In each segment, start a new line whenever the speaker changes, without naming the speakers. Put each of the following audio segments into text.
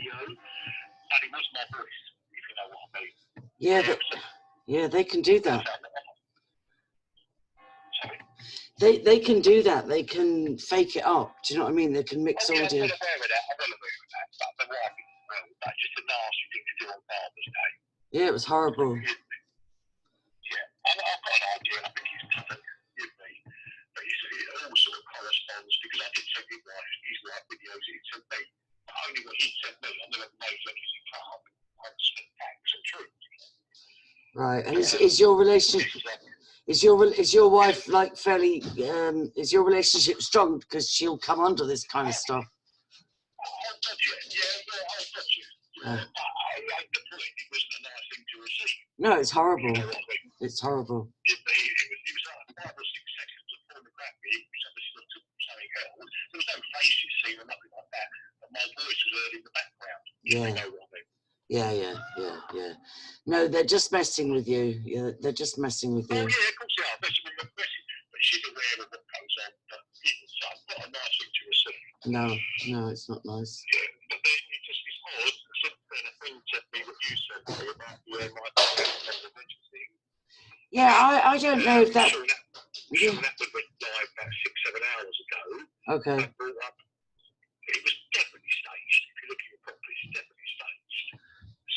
video, and it was my voice, if you know what I mean.
Yeah, they can do that.
Sorry?
They can do that. They can fake it up. Do you know what I mean? They can mix audio.
I'm well aware of that. But the wife is well. That's just a nasty thing to do on Father's Day.
Yeah, it was horrible.
Yeah, I've got an idea. I think he's done it with me. But it all sort of corresponds because I did send his wife videos. He sent me. But only what he sent me. I never knows anything from on facts and truth.
Right. And is your relationship... Is your wife like fairly? Is your relationship strong because she'll come under this kind of stuff?
I'll touch it. Yeah, I'll touch it. I like the point. It wasn't a nice thing to receive.
No, it's horrible. It's horrible.
It was like 5 or 6 seconds of pornography. Somebody took something else. There was no faces seen or nothing like that. But my voice was heard in the background.
Yeah.
You know what I mean?
Yeah. No, they're just messing with you. Yeah, they're just messing with you.
Oh, yeah, of course they are. Messing with me. But she's aware of what goes on. But it's not a nice thing to receive.
No, it's not nice.
Yeah, but then it just is odd. Something a friend said me what you said to me about my thing.
Yeah, I don't know if that...
Sure, that was live about 6-7 hours ago.
Okay.
It was definitely staged. If you look at it properly, it's definitely staged.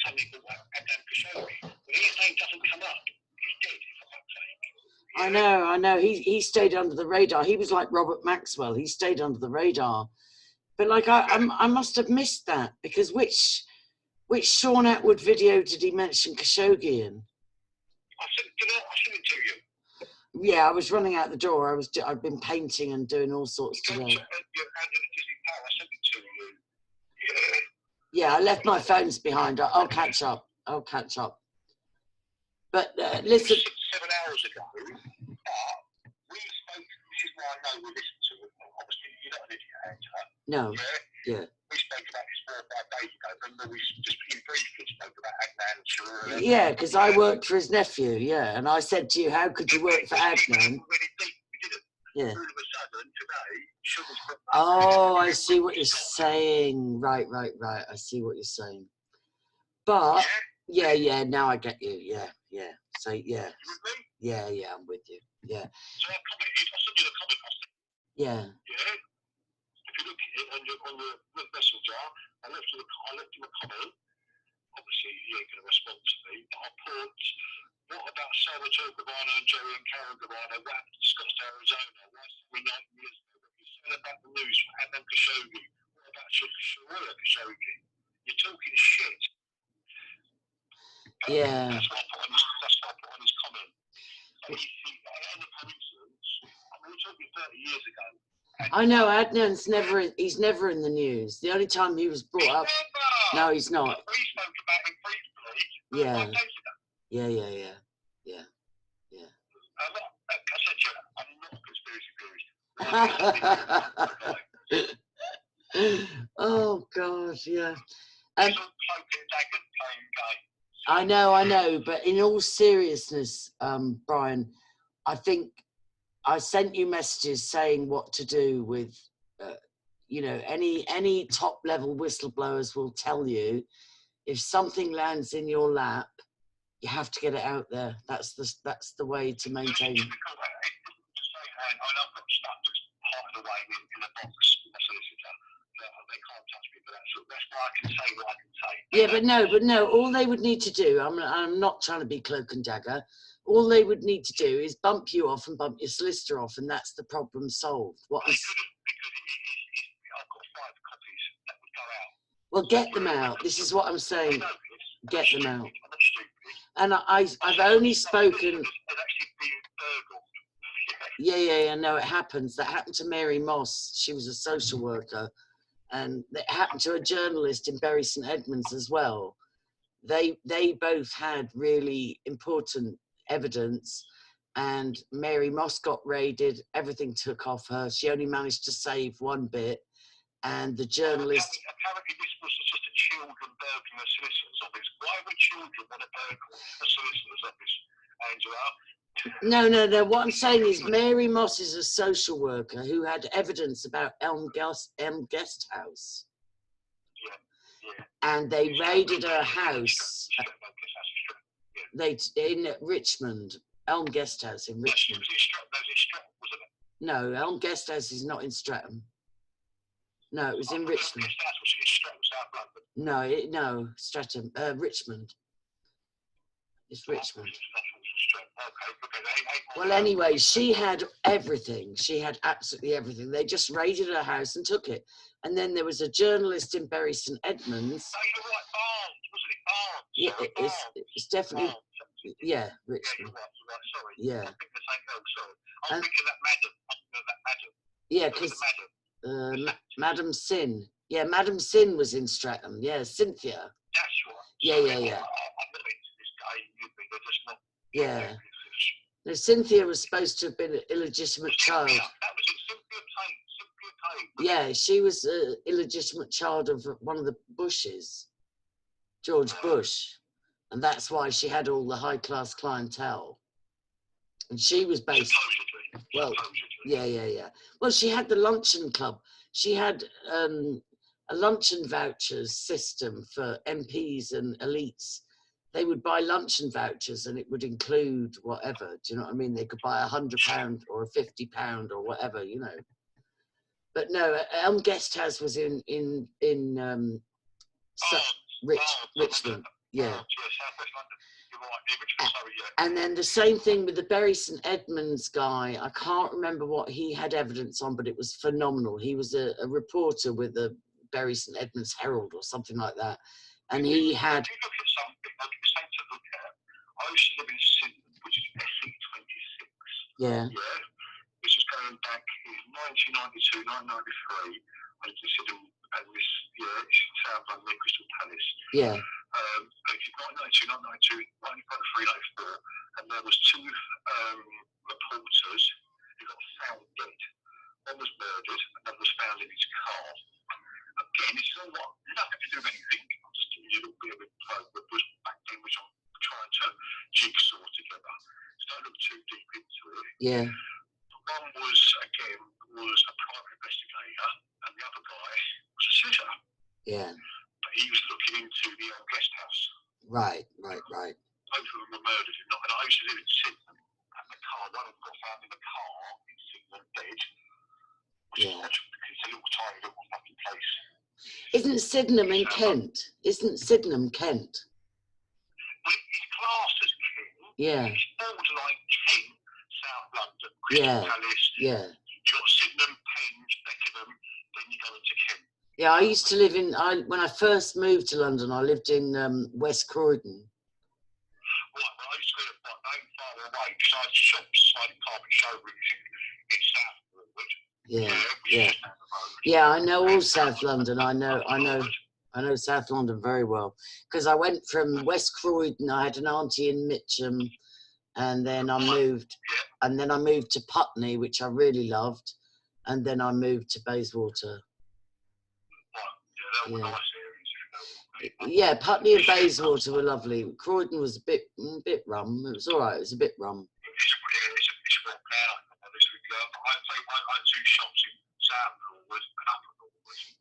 Something called Adam Khashoggi. When his name doesn't come up, he's dead, for fuck's sake.
I know. He stayed under the radar. He was like Robert Maxwell. He stayed under the radar. But like I must have missed that because which Sean Atwood video did he mention Khashoggi in?
I sent it to you.
Yeah, I was running out the door. I've been painting and doing all sorts today.
I sent it to you.
Yeah, I left my phones behind. I'll catch up. But listen.
6-7 hours ago, we spoke. This is why I know we listened to it. Obviously, you're not an idiot, Angela.
No. Yeah.
We spoke about this 4 or 5 days ago. Remember, we just in briefly spoke about Adnan Sharour.
Yeah, because I worked for his nephew. Yeah, and I said to you, how could you work for Adnan? Yeah. Oh, I see what you're saying. Right. I see what you're saying. But yeah. Now I get you. Yeah. So yeah. Yeah. I'm with you. Yeah.
So I commented. I sent you the comment.
Yeah.
Yeah. If you look at it on your messenger, I left him a comment. Obviously, he ain't going to respond to me. But I put, what about Salvatore Gravano and Jerry and Karen Gravano? What happened to Scottsdale, Arizona? Why is we 9 years ago? What you said about the news from Adnan Khashoggi? What about Sharour Khashoggi? You're talking shit.
Yeah.
That's what I put on his comment. And the coincidence, I mean, we're talking 30 years ago.
I know Adnan's he's never in the news. The only time he was brought up. No, he's not.
We spoke about him briefly.
Yeah.
5 days ago.
Yeah.
I said to you, I'm not a conspiracy theorist.
Oh God, yeah.
I
know, but in all seriousness, Brian, I think I sent you messages saying what to do with, any top level whistleblowers will tell you if something lands in your lap, you have to get it out there. That's the way to maintain. Yeah, but no. All they would need to do, I'm not trying to be cloak and dagger. All they would need to do is bump you off and bump your solicitor off, and that's the problem solved. Well, get them out. This is what I'm saying. Get them out. And I've only spoken. Yeah. No, it happens. That happened to Mary Moss. She was a social worker, and it happened to a journalist in Bury St Edmunds as well. They both had really important evidence, and Mary Moss got raided. Everything took off her. She only managed to save one bit, and the journalist.
Apparently, this was just a children burgling a solicitor's office. Why would children want to burgle a solicitor's office, Angela?
No. What I'm saying is Mary Moss is a social worker who had evidence about Elm Guest House. and they raided her house. They in Richmond, Elm Guest House in Richmond. No, Elm Guest House is not in Streatham. No, it was in Richmond. No, no, Streatham, Richmond. It's Richmond. Well, anyway, she had everything. She had absolutely everything. They just raided her house and took it. And then there was a journalist in Bury St Edmunds. Yeah, it's definitely, yeah, Richmond. Yeah. And, yeah, because Madam Sin. Yeah, Madam Sin was in Streatham. Yeah, Cynthia. Yeah. Yeah. No, Cynthia was supposed to have been an illegitimate child. Yeah, she was an illegitimate child of one of the Bushes, George Bush. And that's why she had all the high-class clientele. And she was based... Well, yeah. Well, she had the luncheon club. She had a luncheon vouchers system for MPs and elites. They would buy luncheon vouchers and it would include whatever. Do you know what I mean? They could buy £100 or a £50 or whatever, you know. But no, Elm Guest House was in Richmond. Yeah. And then the same thing with the Bury St Edmunds guy. I can't remember what he had evidence on, but it was phenomenal. He was a reporter with the Bury St Edmunds Herald or something like that. And he had... I used to live in Sydney, which is SE26. Yeah. This is going back in 1992, 1993. I lived in Sydney, and this, it's in South London, near Crystal Palace. Yeah. It's 1992, 1993, 1994, and there was two reporters who got found dead. One was murdered, another was found in his car. Again, this is all nothing to do with anything. I'm just giving you a little bit of info that was back then, which I'm trying to jigsaw together. So don't look too deep into it. Yeah. One was a private investigator, and the other guy was a sitter. Yeah. But he was looking into the old guest house. Right. Both of them were murdered. And I used to live in Sydenham, and the car, one of them got found in the car in Sydenham dead. Which is odd, because it's a little tiny little fucking place. Isn't Sydenham in Kent? Isn't Sydenham Kent? Well, it's classed as Kent. Yeah. It's borderline Kent, South London, Crystal Palace. Yeah. You've got Sydenham, Penge, Beckenham, then you go into Kent. Yeah, I used to live in, when I first moved to London, I lived in West Croydon. Right, well, I used to live not far away, because I had shops, I had carpet showrooms in South London. Yeah. Yeah, I know all South London. I know South London very well, because I went from West Croydon. I had an auntie in Mitcham, and then I moved, to Putney, which I really loved, and then I moved to Bayswater. Yeah, Putney and Bayswater were lovely. Croydon was a bit rum. It was all right. It was a bit rum.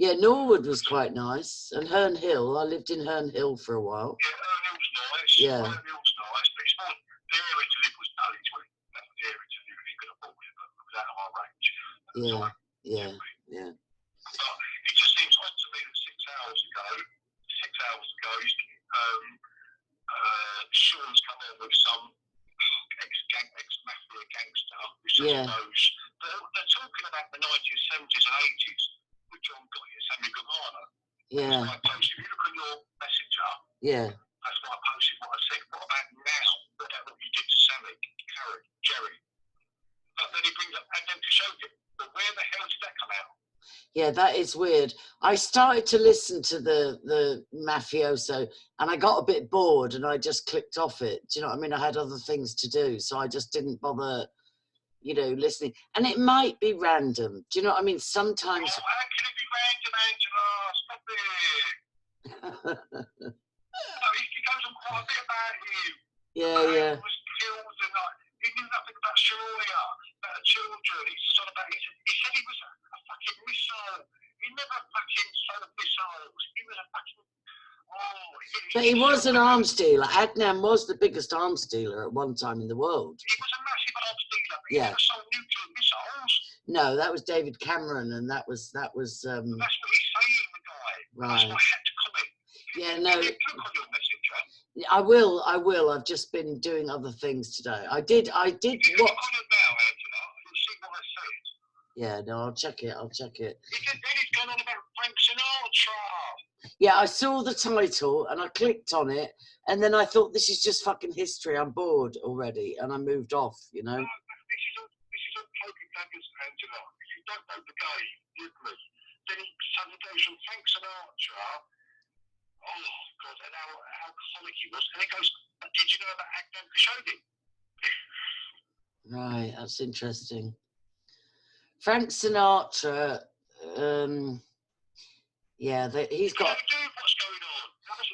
Yeah, Norwood was quite nice, and Herne Hill. I lived in Herne Hill for a while. Yeah, Herne Hill's nice. Yeah. Herne Hill's nice, but it's not, the area to live was Dulwich. That was the area to live if you could afford it, but it was out of our range. Yeah. But it just seems odd to me that 6 hours ago, Sean's come on with some ex-mafia gangster who says knows. They're talking about the 1970s and 80s with John Gotti and Sammy Gavana. Yeah. That's why I posted. If you look at your messenger, that's why I posted what I said. What about now? What about what you did to Sammy, Karen, Jerry? But then he brings up, and then to show you, but where the hell did that come out? Yeah, that is weird. I started to listen to the mafioso, and I got a bit bored, and I just clicked off it. Do you know what I mean? I had other things to do, so I just didn't bother, listening. And it might be random. Do you know what I mean? Sometimes. Oh, how can it be random, Angela? Stop it. He goes on quite a bit about him. Yeah. He was killed, and he knew nothing about Sharia, about the children. He said he was a fucking missile. He never fucking sold missiles. He was a fucking But he was an arms dealer. Adnan was the biggest arms dealer at one time in the world.
He was a massive arms dealer. But
Yeah.
He never sold nuclear missiles.
No, that was David Cameron, and that was.
That's what he's saying, the guy.
Right.
That's why I had to comment.
Yeah,
Can
no.
you click on your message, huh?
I will. I've just been doing other things today. I did
You can
watch.
click on it now, Angela. You'll see what I said.
Yeah, no, I'll check it.
Then he's going on about Frank Sinatra.
Yeah, I saw the title and I clicked on it, and then I thought, this is just fucking history. I'm bored already, and I moved off. You know.
This is all poking daggers, Angela. If you don't know the game, you agree. Then he suddenly goes from Frank Sinatra. Oh God, and how comic he was. And he goes, did you know about Adnan Khashoggi?
Right, that's interesting. Frank Sinatra. Yeah, he's got.
What's going on?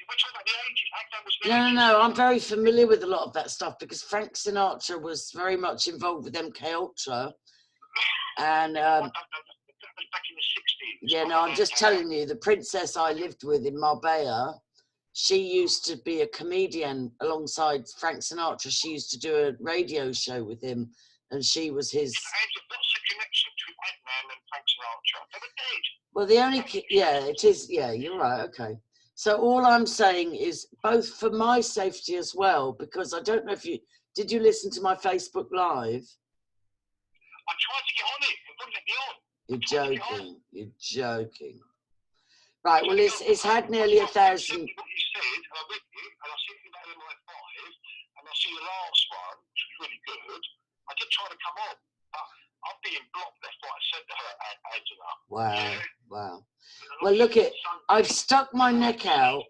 We're talking about the 80s. Adnan was the 80s.
No. I'm very familiar with a lot of that stuff because Frank Sinatra was very much involved with MK Ultra, and
That was back in the 60s.
yeah, no, I'm just telling you, the princess I lived with in Marbella, she used to be a comedian alongside Frank Sinatra. She used to do a radio show with him, and she was his.
Angela, what's the connection between Adnan and Frank Sinatra? They were dead.
Well, the only, yeah, it is, yeah, you're right, okay. So all I'm saying is, both for my safety as well, because I don't know if did you listen to my Facebook Live?
I tried to get on it. It wouldn't let me on.
You're joking. Right, well, it's had nearly 1,000.
What you said, and I read it, and I see it about MI5, and I see the last one, which was really good. I did try to come on, but I'm being blocked left, right, centre, Angela.
Wow, wow. Well, look I've stuck my neck out.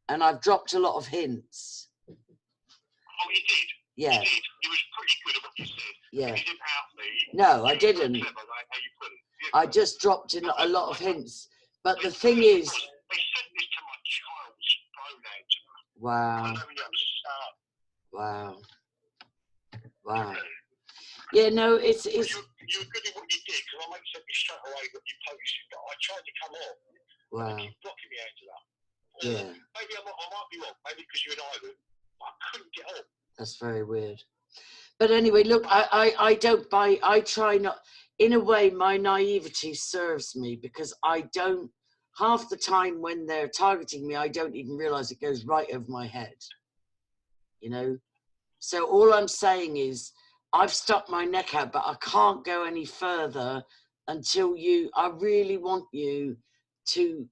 And I've dropped a lot of hints.
Oh, you did?
Yeah.
You did. You was pretty good at what you said.
Yeah.
You didn't out me.
No, I didn't.
Clever, right, how you put it.
I just dropped in a lot of hints. But the thing is...
They sent this to my child's phone, Angela.
Wow.
I know you understand.
Wow. Wow. Yeah, no, it's
You were good at what you did, because I might send you straight away what you posted, but I tried to come on.
wow.
You keep blocking me, Angela.
Yeah,
Maybe I might be wrong, maybe because you're in Ireland, but I couldn't get on.
that's very weird. But anyway, look, I don't buy, I try not, in a way, my naivety serves me because I don't, half the time when they're targeting me, I don't even realize it goes right over my head, you know? So all I'm saying is, I've stuck my neck out, but I can't go any further until I really want you to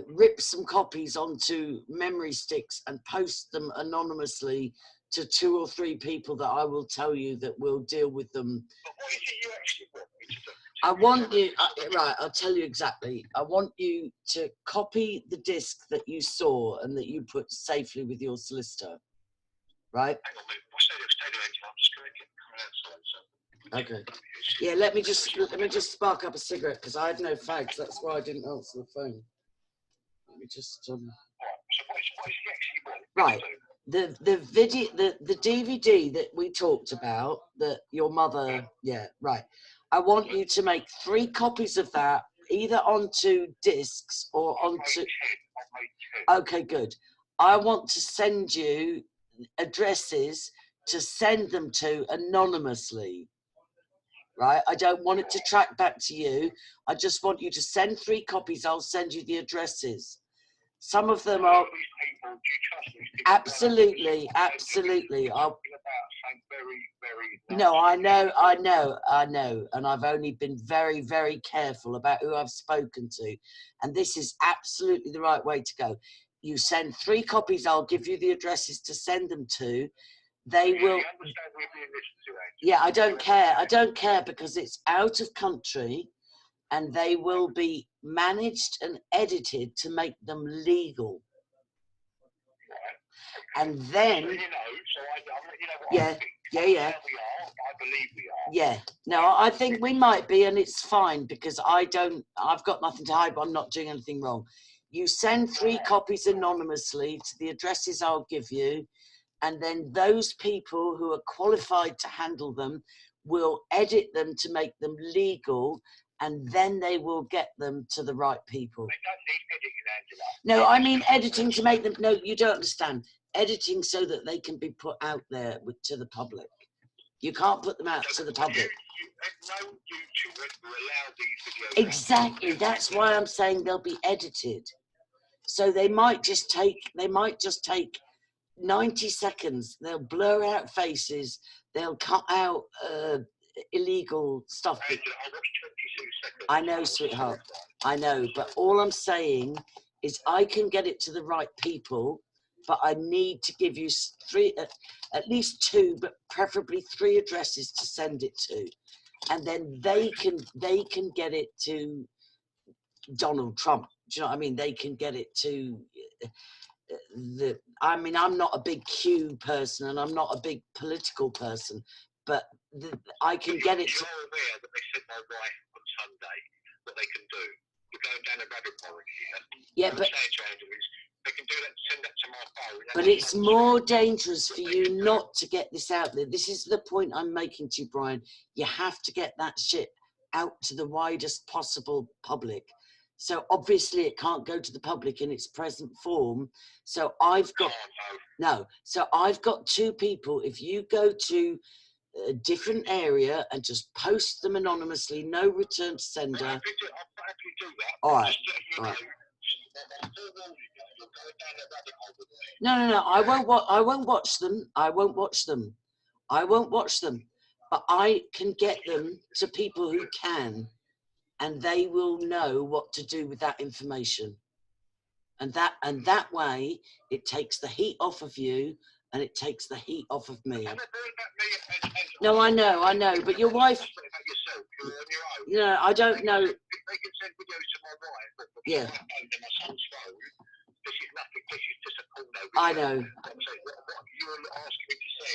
rip some copies onto memory sticks and post them anonymously to 2 or 3 people that I will tell you that will deal with them.
But what is it you actually want me to do?
I want you, right, I'll tell you exactly. I want you to copy the disc that you saw and that you put safely with your solicitor, right?
Hang on a minute. Stay there, Angela. I'm just going to get coming outside. So.
Okay. Yeah, let me just spark up a cigarette because I had no fags. That's why I didn't answer the phone. Let me just.
Right. So what is it actually want?
Right. The video, the DVD that we talked about, that your mother, yeah, right. I want you to make 3 copies of that, either onto discs or onto. Okay, good. I want to send you addresses to send them to anonymously. Right? I don't want it to track back to you. I just want you to send 3 copies. I'll send you the addresses. Some of them are absolutely. No, I know, and I've only been very, very careful about who I've spoken to, and this is absolutely the right way to go. You send 3 copies. I'll give you the addresses to send them to. They will. Yeah, I don't care. I don't care because it's out of country, and they will be managed and edited to make them legal. And then, yeah. I believe we are. Yeah. No, I think we might be, and it's fine because I've got nothing to hide, but I'm not doing anything wrong. You send 3 copies anonymously to the addresses I'll give you, and then those people who are qualified to handle them will edit them to make them legal, and then they will get them to the right people.
They don't need editing, Angela.
No, I mean editing to make them. No, you don't understand. Editing so that they can be put out there to the public. You can't put them out to the public.
No YouTuber will allow these videos.
Exactly. That's why I'm saying they'll be edited. So they might just take 90 seconds. They'll blur out faces. They'll cut out illegal stuff.
Angela, I watched 22 seconds.
I know, sweetheart. I know. But all I'm saying is I can get it to the right people, but I need to give you at least 2, but preferably 3 addresses to send it to. And then they can get it to Donald Trump. Do you know what I mean? They can get it to I'm not a big Q person and I'm not a big political person, but I can get it to...
You're aware that they sent my wife on Sunday what they can do. We're going down a rabbit hole here.
Yeah, but...
They can do that, send that to my phone.
But it's more dangerous for you not to get this out there. This is the point I'm making to you, Brian. You have to get that shit out to the widest possible public. So obviously it can't go to the public in its present form. So I've got... So I've got 2 people. If you go to a different area and just post them anonymously, no return to sender.
I'll happily do that.
All right. All right. No. I won't watch them. I won't watch them. But I can get them to people who can, and they will know what to do with that information. And that way, it takes the heat off of you, and it takes the heat off of me. No, I know. But your wife. No, I don't know.
They can send videos to my wife, but
yeah.
My son's phone. This is nothing. This is just a porno video.
I know.
What you're asking me to say.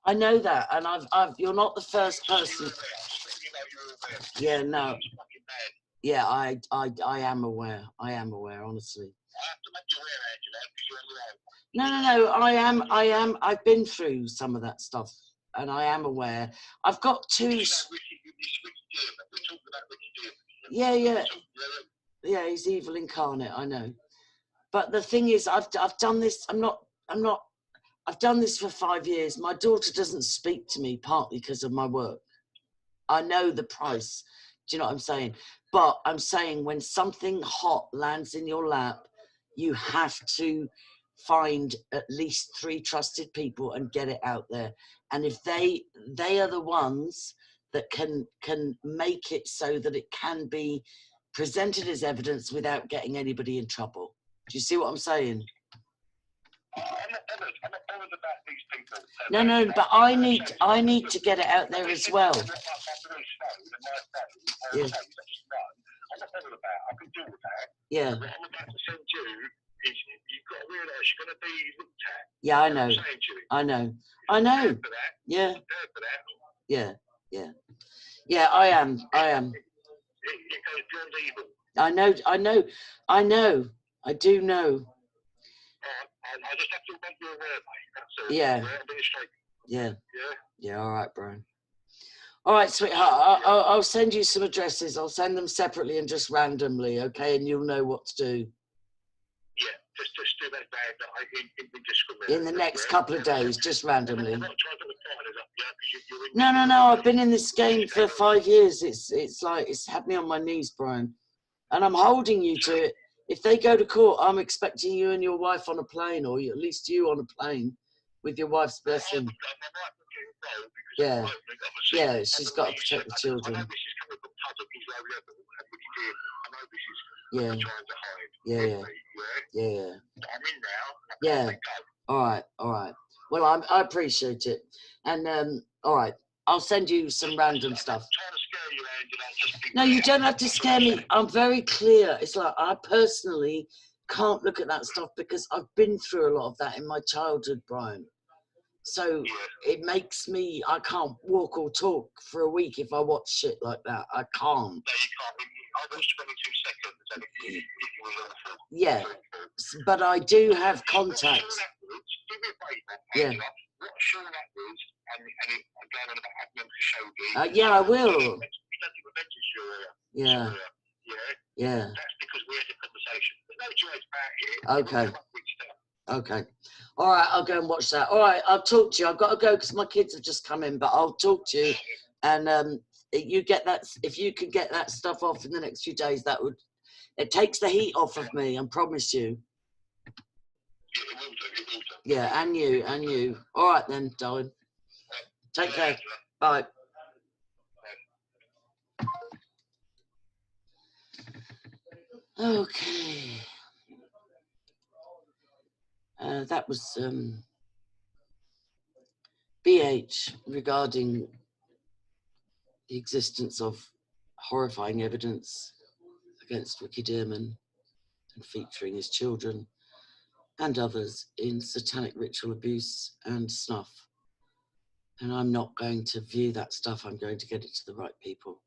I know that, and you're not the first person. Yeah, no. Yeah, I am aware. Honestly.
I have to make you aware, Angela, because you're on your own.
No, I am. I've been through some of that stuff, and I am aware. I've got 2. Yeah. Yeah, he's evil incarnate. I know. But the thing is, I've done this. I've done this for 5 years. My daughter doesn't speak to me partly because of my work. I know the price. Do you know what I'm saying? But I'm saying when something hot lands in your lap, you have to find at least 3 trusted people and get it out there. And if they are the ones that can make it so that it can be presented as evidence without getting anybody in trouble. Do you see what I'm saying?
I'm not bothered about these people.
No, but I need to get it out there as well. Yeah.
I'm not bothered about it. I can deal with that.
Yeah.
What I'm about to send you is you've got to realise you're going to be looked at.
Yeah, I know. I know. Yeah. Yeah, I am.
It goes beyond evil.
I know. I do know.
I just have to make you aware, mate. That's all.
Yeah.
Yeah.
Yeah, all right, Brian. All right, sweetheart, I'll send you some addresses. I'll send them separately and just randomly, okay? And you'll know what to do.
Yeah, just do that
in the next couple of days, just randomly. No, I've been in this game for 5 years. It's like, it's had me on my knees, Brian. And I'm holding you to it. If they go to court, I'm expecting you and your wife on a plane, or at least you on a plane with your wife's blessing. Yeah, she's got to protect the children. Yeah. All right. Well, I appreciate it. And all right, I'll send you some random stuff. No, you don't have to scare me. I'm very clear. It's like I personally can't look at that stuff because I've been through a lot of that in my childhood, Brian. So it makes me, I can't walk or talk for a week if I watch shit like that. I can't. No, you can't. I watched 22 seconds and it was awful. Yeah, but I do have contacts.
Yeah. what show that was, and going on about Adnan Khashoggi.
Yeah, I will.
He doesn't even mention Sharia.
Yeah.
Sharia. Yeah.
Yeah.
That's because we had a conversation. There's no choice about it.
Okay. Okay. All right, I'll go and watch that. All right, I'll talk to you. I've got to go because my kids have just come in, but I'll talk to you. And you get that, if you could get that stuff off in the next few days, that would, it takes the heat off of me, I promise you.
Yeah, it will do. It will do.
Yeah, and you, and you. All right then, darling. Take care. Bye. Okay. That was BH regarding the existence of horrifying evidence against Ricky Dearman and featuring his children and others in satanic ritual abuse and snuff. And I'm not going to view that stuff. I'm going to get it to the right people.